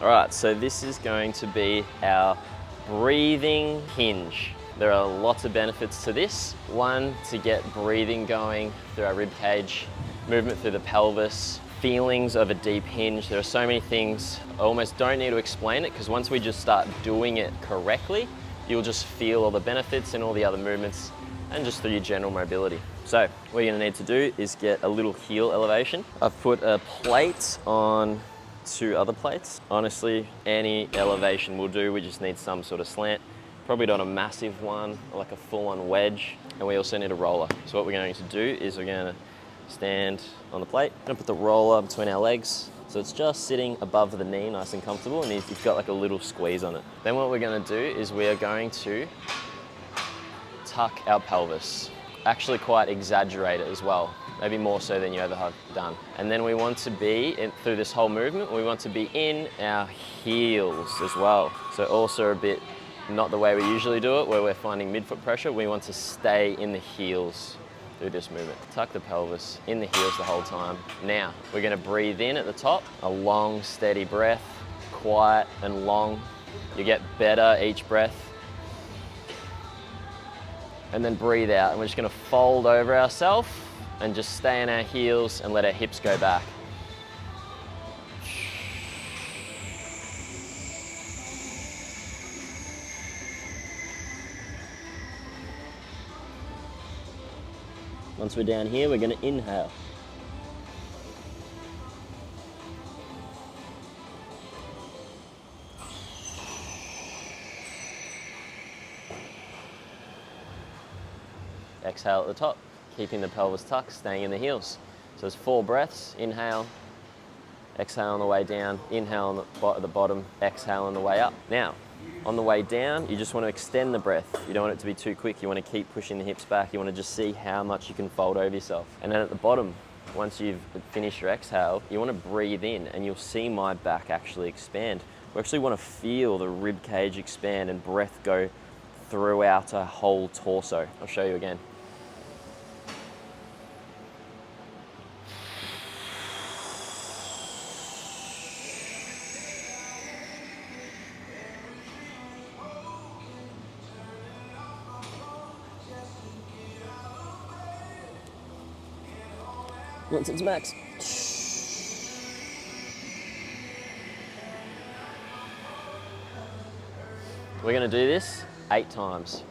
All right, so this is going to be our breathing hinge. There are lots of benefits to this. One, to get breathing going through our rib cage, movement through the pelvis, feelings of a deep hinge. There are so many things. I almost don't need to explain it, because once we just start doing it correctly, you'll just feel all the benefits and all the other movements, and just through your general mobility. So what you're gonna need to do is get a little heel elevation. I've put a plate on 2 other plates. Honestly, any elevation will do. We just need some sort of slant. Probably not a massive one, like a full-on wedge. And we also need a roller. So what we're going to do is we're gonna stand on the plate. I'm gonna put the roller between our legs. So it's just sitting above the knee, nice and comfortable, and you've got like a little squeeze on it. Then what we're gonna do is we are going to tuck our pelvis. Actually quite exaggerate it as well, maybe more so than you ever have done. And then we want to be, through this whole movement, we want to be in our heels as well. So also a bit, not the way we usually do it, where we're finding midfoot pressure. We want to stay in the heels through this movement. Tuck the pelvis, in the heels the whole time. Now, we're gonna breathe in at the top, a long, steady breath, quiet and long. You get better each breath. And then breathe out, and we're just gonna fold over ourselves and just stay in our heels and let our hips go back. Once we're down here, we're gonna inhale. Exhale at the top, keeping the pelvis tucked, staying in the heels. So there's 4 breaths. Inhale, exhale on the way down, inhale on the bottom, exhale on the way up. Now, on the way down, you just want to extend the breath. You don't want it to be too quick. You want to keep pushing the hips back. You want to just see how much you can fold over yourself. And then at the bottom, once you've finished your exhale, you want to breathe in, and you'll see my back actually expand. We actually want to feel the rib cage expand and breath go throughout our whole torso. I'll show you again. Once it's max. We're gonna do this 8 times.